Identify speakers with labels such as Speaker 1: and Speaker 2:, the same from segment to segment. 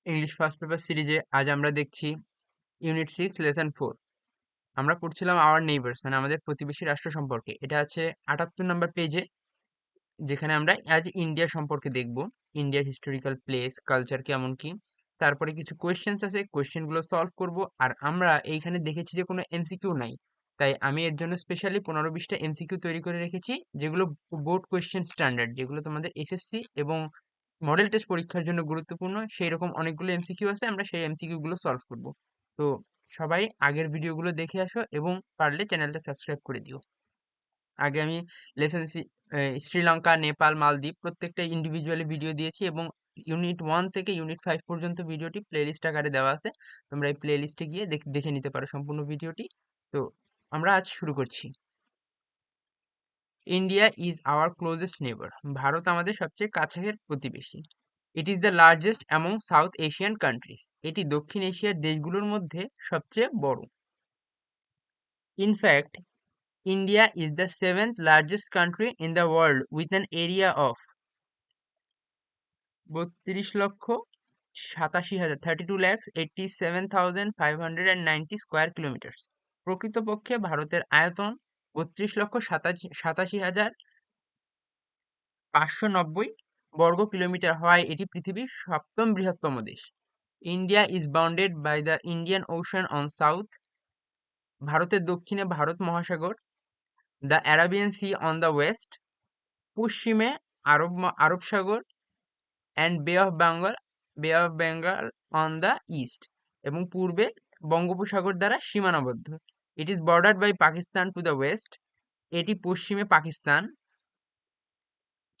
Speaker 1: English first paper সিরিজে আজ আমরা দেখছি ইউনিট 6 লেসন 4। আমরা পড়ছিলাম আওয়ার নেইবার্স মানে আমাদের প্রতিবেশী রাষ্ট্র সম্পর্কে। এটা আছে 78 নম্বর পেজে, যেখানে আমরা আজ ইন্ডিয়া সম্পর্কে দেখব। ইন্ডিয়ার হিস্টোরিক্যাল প্লেস, কালচার কেমন কি, তারপরে কিছু কোয়েশ্চেন্স আছে, কোয়েশ্চেনগুলো সলভ করব। আর আমরা এইখানে দেখেছি যে কোনো এমসিকিউ নাই, তাই আমি এর জন্য স্পেশালি 15-20টা এমসিকিউ তৈরি করে রেখেছি, যেগুলো বোর্ড কোয়েশ্চেন স্ট্যান্ডার্ড, যেগুলো তোমাদের এসএসসি এবং মডেল টেস্ট পরীক্ষার জন্য গুরুত্বপূর্ণ। সেই রকম অনেকগুলো এমসিকিউ আছে, আমরা সেই এমসিকিউ গুলো সলভ করব। তো সবাই আগের ভিডিওগুলো দেখে আসো এবং পারলে চ্যানেলটা সাবস্ক্রাইব করে দিও। আগে আমি লেসন শ্রীলঙ্কা, নেপাল, মালদ্বীপ প্রত্যেকটা ইন্ডিভিজুয়ালি ভিডিও দিয়েছি, এবং ইউনিট 1 থেকে ইউনিট 5 পর্যন্ত ভিডিওটি প্লেলিস্ট আকারে দেওয়া আছে। তোমরা এই প্লেলিস্টে গিয়ে দেখে নিতে পারো সম্পূর্ণ ভিডিওটি। তো আমরা আজ শুরু করছি। ইন্ডিয়া ইজ আওয়ার ক্লোজেস্ট নেবার। ভারত আমাদের সবচেয়ে কাছের প্রতিবেশী। It is the largest among south Asian countries. এটি দক্ষিণ এশিয়ার দেশগুলোর মধ্যে সবচেয়ে বড়। In fact, India is the 7th largest country in the world with an area of 32,87,000 32,87,590 square kilometre. প্রকৃতপক্ষে ভারতের আয়তন 32,87,590 বর্গ কিলোমিটার হওয়ায় এটি পৃথিবীর সপ্তম বৃহত্তম দেশ। India is bounded by the Indian Ocean on south. ভারতের দক্ষিণে ভারত মহাসাগর, the Arabian Sea on the west, পশ্চিমে আরব সাগর, and Bay of Bengal on the east, এবং পূর্বে বঙ্গোপসাগর দ্বারা সীমানাবদ্ধ। It is bordered by Pakistan to the west. এটি পশ্চিমে Pakistan,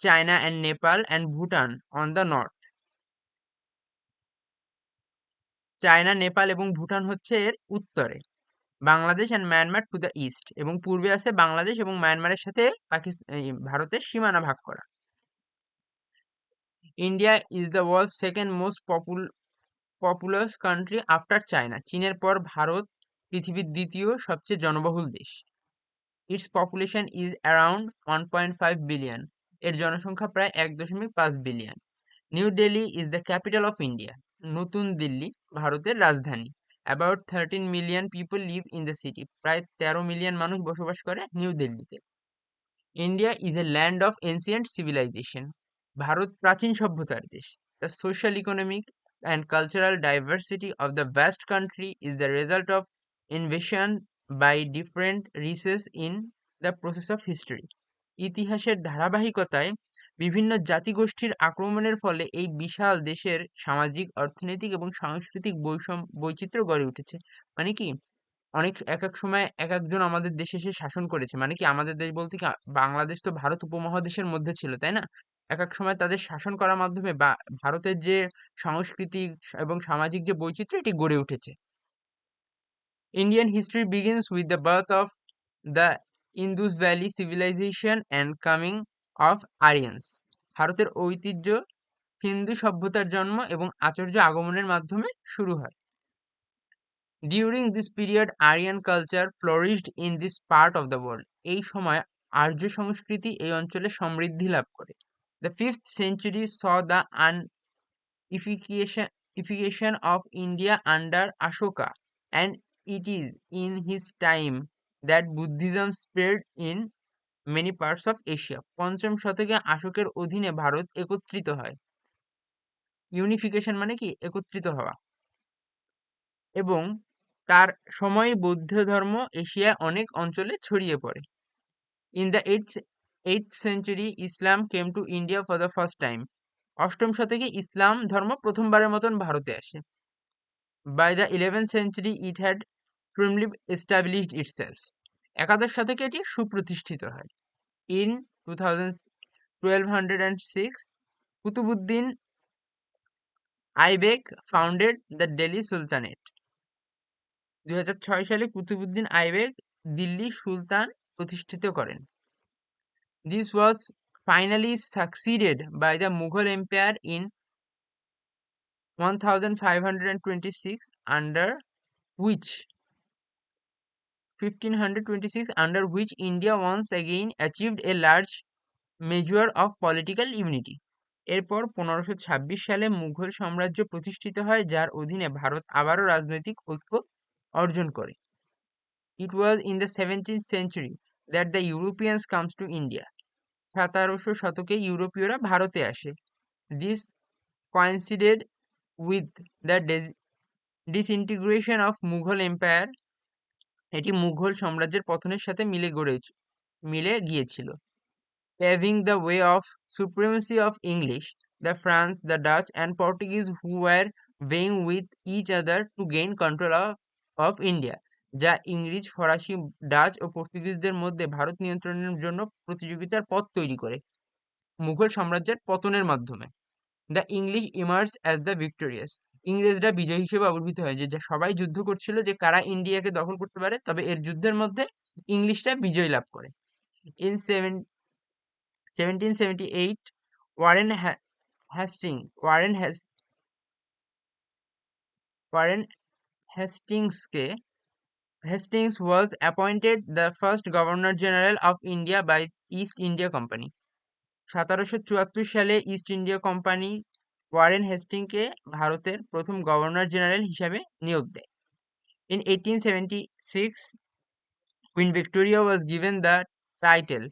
Speaker 1: China and Nepal and Bhutan on the north. China, Nepal এবং ভুটান হচ্ছে এর উত্তরে। Bangladesh and Myanmar to the east, এবং পূর্বে আছে বাংলাদেশ এবং মায়ানমারের সাথে ভারতের সীমানা ভাগ করা। India is the world's second most populous country after China. চীনের পর ভারত পৃথিবীর দ্বিতীয় সবচেয়ে জনবহুল দেশ। Its population is around 1.5 billion. এর জনসংখ্যা প্রায় 1.5 billion. New Delhi is the capital of India. নতুন দিল্লি ভারতের রাজধানী। About 13 million people live in the city. প্রায় 13 মিলিয়ন মানুষ বসবাস করে নিউ দিল্লিতে। India is a land of ancient civilization. Bharat প্রাচীন সভ্যতার দেশ। The social, economic and cultural diversity of the vast country is the result of invasion by different races in the process of history. ইতিহাসের ধারাবাহিকতায় বিভিন্ন জাতিগোষ্ঠীর আক্রমণের ফলে এই বিশাল দেশের সামাজিক, অর্থনৈতিক এবং সাংস্কৃতিক বৈচিত্র্য গড়ে উঠেছে। মানে কি, এক এক সময় এক একজন আমাদের দেশে এসে শাসন করেছে। মানে কি, আমাদের দেশ বলতে কি, বাংলাদেশ তো ভারত উপমহাদেশের মধ্যে ছিল, তাই না? এক এক সময় তাদের শাসন করার মাধ্যমে বা ভারতের যে সাংস্কৃতিক এবং সামাজিক যে বৈচিত্র্য, এটি গড়ে উঠেছে। Indian history begins with the birth of the Indus valley civilization and coming of Aryans. ভারতের ঐতিহ্য হিন্দু সভ্যতার জন্ম এবং আচার্য আগমনের মাধ্যমে শুরু হয়। During this period, Aryan culture flourished in this part of the world. এই সময় আর্য সংস্কৃতি এই অঞ্চলে সমৃদ্ধি লাভ করে। The 5th century saw the unification of India under Ashoka, and it is in his time that Buddhism spread in many parts of Asia. পঞ্চম শতকে অশোকের অধীনে ভারত একত্রিত হয়। ইউনিফিকেশন মানে কি, একত্রিত হওয়া। এবং তার সময়ে বৌদ্ধ ধর্ম এশিয়ার অনেক অঞ্চলে ছড়িয়ে পড়ে। In the eighth century Islam came to India for the first time. অষ্টম শতকে ইসলাম ধর্ম প্রথমবারের মতন ভারতে আসে। By the 11th century it had firmly established itself. একাদশ শতকে এটি সুপ্রতিষ্ঠিত হয়। In 1206 Qutbuddin Aibak founded the Delhi sultanate. 2006 সালে কুতুবুদ্দিন আইবেক দিল্লি সুলতান প্রতিষ্ঠিত করেন। This was finally succeeded by the Mughal Empire in 1526 under which 1526 under which India once again achieved a large measure of political unity. এরপর 1526 সালে মুঘল সাম্রাজ্য প্রতিষ্ঠিত হয়, যার অধীনে ভারত আবারও রাজনৈতিক ঐক্য অর্জন করে। It was in the 17th century that the Europeans comes to India. 1700 শতকে ইউরোপীয়রা ভারতে আসে। This coincided with the disintegration of Mughal Empire. এটি মুঘল সাম্রাজ্যের পতনের সাথে মিলে গিয়েছিল। Paving the way of supremacy of English, the French, the Dutch and Portuguese who were vying with each other to gain control of India, যা ইংরেজ, ফরাসি, Dutch ও পর্তুগিজদের মধ্যে ভারত নিয়ন্ত্রণের জন্য প্রতিযোগিতার পথ তৈরি করে মুঘল সাম্রাজ্যের পতনের মাধ্যমে। The English emerge as the victorious, ইংরেজরা বিজয়ী হিসেবে আবির্ভূত হয়, যে সবাই যুদ্ধ করছিল যে কারা ইন্ডিয়াকে দখল করতে পারে, তবে এর যুদ্ধের মধ্যে ইংলিশরা বিজয় লাভ করে। In 1778, Warren Hastings was appointed the first Governor General of India by East India Company. 1774 সালে ইস্ট ইন্ডিয়া কোম্পানি ওয়ারেন হেস্টিংকে ভারতের প্রথম গভর্নর জেনারেল হিসাবে নিয়োগ দেয়। In 1876, Queen Victoria was given the title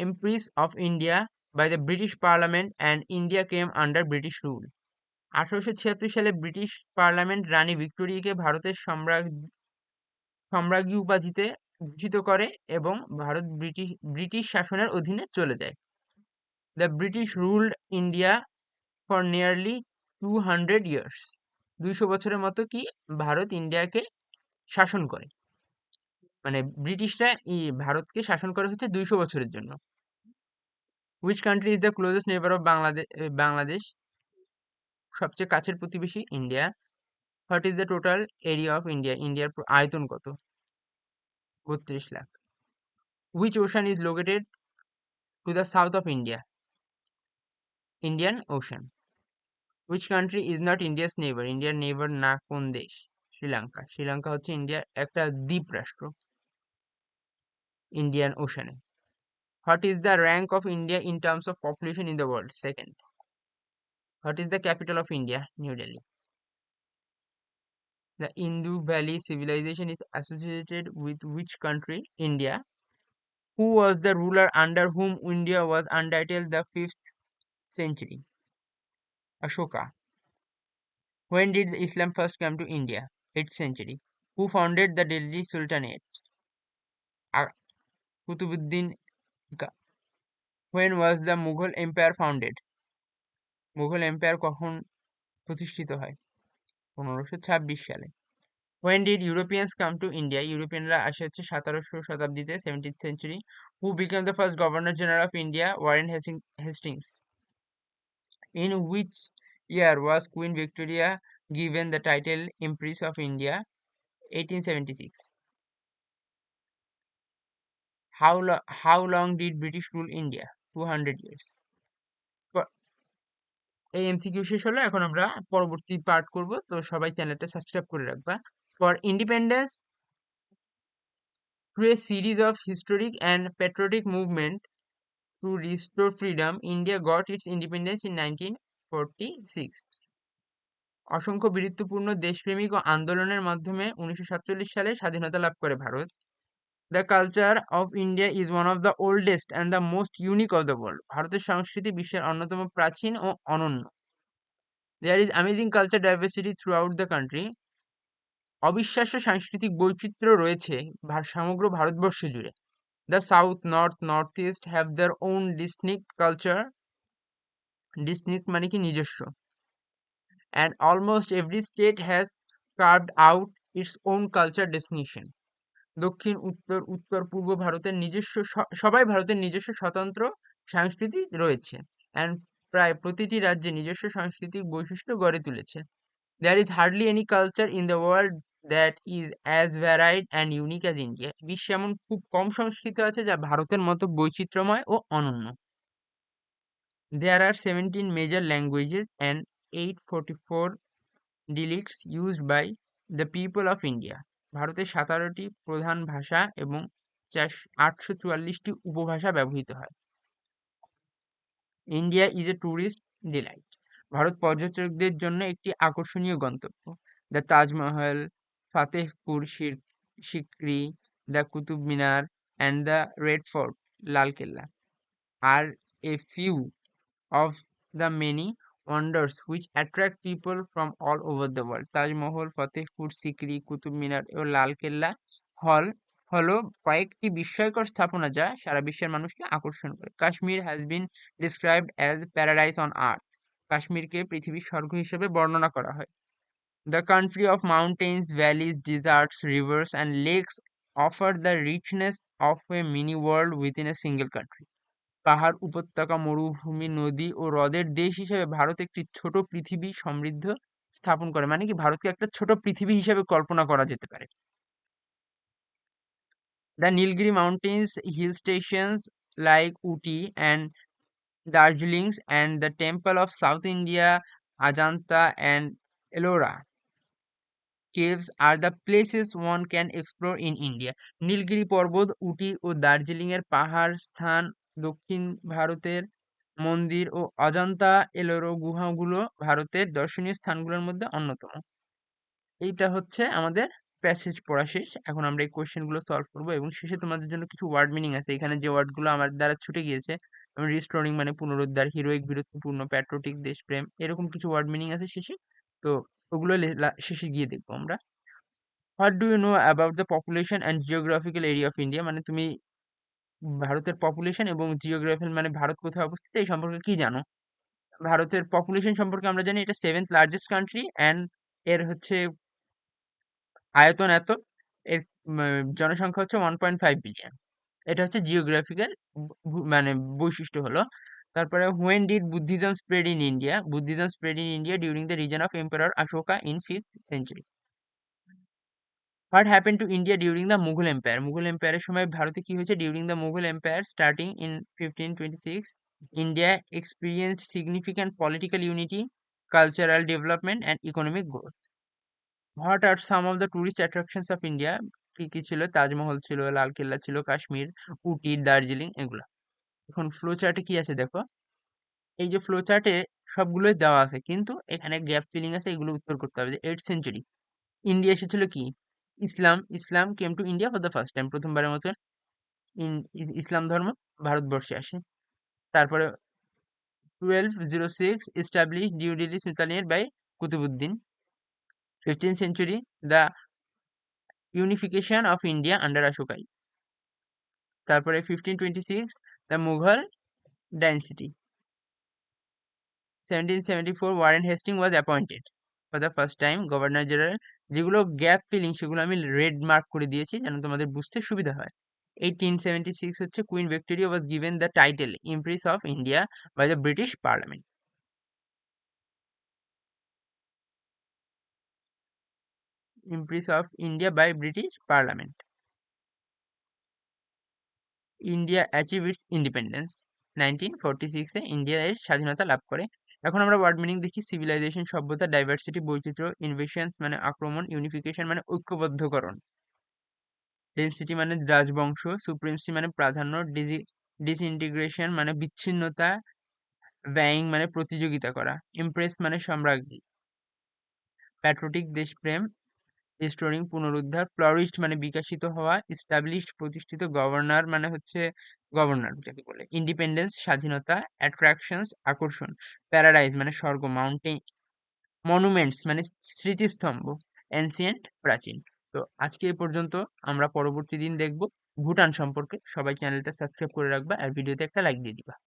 Speaker 1: Empress of India by the British Parliament and India came under British rule. 1876 সালে British parliament রানী ভিক্টোরিয়াকে ভারতের সম্রাজ্ঞী উপাধিতে ভূষিত করে এবং ভারত ব্রিটিশ শাসনের অধীনে চলে যায়। The British ruled India for nearly 200 years. 200 বছরের মতো কি ভারত ইন্ডিয়াকে শাসন করে, মানে ব্রিটিশরা ভারতকে শাসন করে হচ্ছে 200 বছরের জন্য। Which country is the closest neighbor of Bangladesh? সবচেয়ে কাছের প্রতিবেশী India. What is the total area of India? ইন্ডিয়ার আয়তন কত? 32 lakh. Which ocean is located to the south of India? Indian Ocean. Which country is not India's neighbor? Indiaর neighbor না কোন দেশ? শ্রীলঙ্কা। শ্রীলঙ্কা হচ্ছে ইন্ডিয়ার একটা দ্বীপ রাষ্ট্র Indian Oshane. What is the rank of India in terms of population in the world? Second. What is the capital of India? New Delhi. The Indus Valley civilization is associated with which country? India. Who was the ruler under whom India was until the 5th century? Ashoka. When did Islam first come to India? 8th century. Who founded the Delhi Sultanate? Qutbuddin. When was the Mughal Empire founded? Mughal empire কখন প্রতিষ্ঠিত হয়? 1526 সালে। When did Europeans come to India? ইউরোপিয়ানরা আসে হচ্ছে 1700 শতাব্দীতে, 17th century. Who became the first Governor General of India? Warren Hastings. In which year was Queen Victoria given the title Empress of India? 1876. How long did British rule India? 200 years. এই MCQ শেষ হলো, এখন আমরা পরবর্তী part করব, তো সবাই চ্যানেলটা সাবস্ক্রাইব করে রাখবা। For independence through a series of historic and patriotic movement to restore freedom, India goat its independence in 1946. অসংখ্য বীরত্বপূর্ণ দেশপ্রেমিক ও আন্দোলনের মাধ্যমে 1947 সালে স্বাধীনতা লাভ করে Bharat. The culture of India is one of the oldest and the most unique of the world. ভারতের সংস্কৃতি বিশ্বের অন্যতম প্রাচীন ও অনন্য। There is amazing cultural diversity throughout the country. অবিশ্বাস্য সাংস্কৃতিক বৈচিত্র্য রয়েছে সমগ্র ভারতবর্ষ জুড়ে। The South, North, Northeast have their own distinct culture. Distinct মানে কি নিজস্ব। And almost every state has carved out its own culture destination. দক্ষিণ, উত্তর, উত্তর পূর্ব ভারতের নিজস্ব সবাই ভারতের নিজস্ব স্বতন্ত্র সংস্কৃতি রয়েছে। And প্রায় প্রতিটি রাজ্যে নিজস্ব সাংস্কৃতিক বৈশিষ্ট্য গড়ে তুলেছে। There is hardly any culture in the world that is as varied and unique as India. বিশ্বে এমন খুব কম সংস্কৃতি আছে যা ভারতের মতো বৈচিত্র্যময় ও অনন্য। There are 17 major languages and 844 dialects used by the people of India. ভারতে 17টি প্রধান ভাষা এবং 844টি উপভাষা ব্যবহৃত হয়। India is a tourist delight. ভারত পর্যটকদের জন্য একটি আকর্ষণীয় গন্তব্য। The Taj Mahal, Fatehpur Sikri, the Qutub Minar and the Red Fort, Lal Qila are a few of the many wonders which attract people from all over the world. Taj Mahal, Fatehpur Sikri, Qutub Minar ও লালকেল্লা হল হলো কয়েকটি বিস্ময়কর স্থাপনা যা সারা বিশ্বের মানুষকে আকর্ষণ করে। Kashmir has been described as paradise on earth. কাশ্মীরকে পৃথিবীর স্বর্গ হিসেবে বর্ণনা করা হয়। The country of mountains, valleys, deserts, rivers and lakes offer the richness of a mini world within a single country. পাহাড়, উপত্যকা, মরুভূমি, নদী ও হ্রদের দেশ হিসেবে ভারত একটি ছোট পৃথিবী সমৃদ্ধ স্থাপন করে। মানে কি ভারতকে একটা ছোট পৃথিবী হিসেবে কল্পনা করা যেতে পারে। The Nilgiri Mountains, hill stations like Ooty and Darjeeling and the temple of South India, Ajanta and Ellora caves are the places one can explore in India. Nilgiri পর্বত, উটি ও দার্জিলিং এর পাহাড় স্থান, দক্ষিণ ভারতের মন্দির ও অজন্তা এলোরা গুহাগুলো ভারতের দর্শনীয় স্থানগুলোর মধ্যে অন্যতম। এইটা হচ্ছে আমাদের প্যাসেজ পড়া শেষ। এখন আমরা এই কোয়েশ্চেন গুলো সলভ করবো এবং শেষে তোমাদের জন্য কিছু ওয়ার্ড মিনিং আছে। এখানে যে ওয়ার্ড গুলো আমার দ্বারা ছুটে গিয়েছে, যেমন রিস্টোরিং মানে পুনরুদ্ধার, হিরোইক বীরত্বপূর্ণ, প্যাট্রিয়টিক দেশপ্রেম, এরকম কিছু ওয়ার্ড মিনিং আছে শেষে। তো ওগুলো শেষে গিয়ে দেখবো আমরা। What do you know about the population and geographical area of India? মানে তুমি ভারতের পপুলেশন এবং জিওগ্রাফি মানে ভারত কোথায় অবস্থিত এই সম্পর্কে কি জানো? ভারতের পপুলেশন সম্পর্কে আমরা জানি এটা 7th লার্জেস্ট কান্ট্রি অ্যান্ড এর হচ্ছে আয়তন এত, এর জনসংখ্যা হচ্ছে 1.5 বিলিয়ন। এটা হচ্ছে জিওগ্রাফিক্যাল মানে বৈশিষ্ট্য হলো। তারপরে when did Buddhism spread in India? Buddhism spread in India during the region of Emperor Ashoka in 5th century. What happened to India during the Mughal Empire? Mughal এম্পায়ারের সময় ভারতে কি হয়েছে? During the Mughal Empire starting in 1526, India experienced significant political unity, cultural development and economic growth. What are some of the tourist attractions of India? কি কি ছিল? তাজমহল ছিল, লালকেল্লা ছিল, কাশ্মীর, উটি, দার্জিলিং এগুলা। এখন ফ্লো চার্টে কি আছে দেখো। এই যে ফ্লো চার্টে সবগুলোই দেওয়া আছে কিন্তু এখানে গ্যাপ ফিলিং আছে, এগুলো উত্তর করতে হবে। যে 8th সেঞ্চুরি ইন্ডিয়া এসেছিল কি? Islam came to India for the first time, প্রথমবারের মতো ইসলাম ধর্ম ভারতবর্ষে আসে। তারপরে 1206 established New Delhi sultanate by Qutbuddin. 15th century the unification of India under Ashokai. তারপরে 1526 the Mughal dynasty. 1774 Warren Hastings was appointed for the first time governor general. যেগুলো gap filling সেগুলো আমি রেড মার্ক করে দিয়েছি যেন তোমাদের বুঝতে সুবিধা হয়। 1876 হচ্ছে queen Victoria was given the title Empress of India by the British Parliament. Empress of India by British Parliament. India achieve its independence 1946 A India এর স্বাধীনতা লাভ করে। এখন আমরা ওয়ার্ড মিনিং দেখি। সিভিলাইজেশন সভ্যতা, ডাইভার্সিটি বৈচিত্র্য, ইনভেশনস মানে আক্রমণ, ইউনিফিকেশন মানে ঐক্যবদ্ধকরণ, ডেনসিটি মানে রাজবংশ, সুপ্রিমসি মানে প্রাধান্য, ডিসইন্টিগ্রেশন মানে বিচ্ছিন্নতা, ভ্যাইং মানে প্রতিযোগিতা করা, ইমপ্রেস মানে সম্রাজ্ঞী, প্যাট্রিয়টিক দেশপ্রেম, রিস্টোরিং পুনরুদ্ধার, ফ্লারিশড মানে বিকশিত হওয়া, এস্টাবলিশড প্রতিষ্ঠিত, গভর্নর মানে হচ্ছে গভর্নর যাকে বলে, ইন্ডিপেন্ডেন্স স্বাধীনতা, অ্যাট্রাকশনস আকর্ষণ, প্যারাডাইজ মানে স্বর্গ, মাউন্টেন, মনুমেন্টস মানে স্মৃতিস্তম্ভ, এনসিয়েন্ট প্রাচীন। তো আজকে এই পর্যন্ত। আমরা পরবর্তী দিন দেখব ভুটান সম্পর্কে। সবাই চ্যানেলটা সাবস্ক্রাইব করে রাখবা আর ভিডিওতে একটা লাইক দিয়ে দিবা।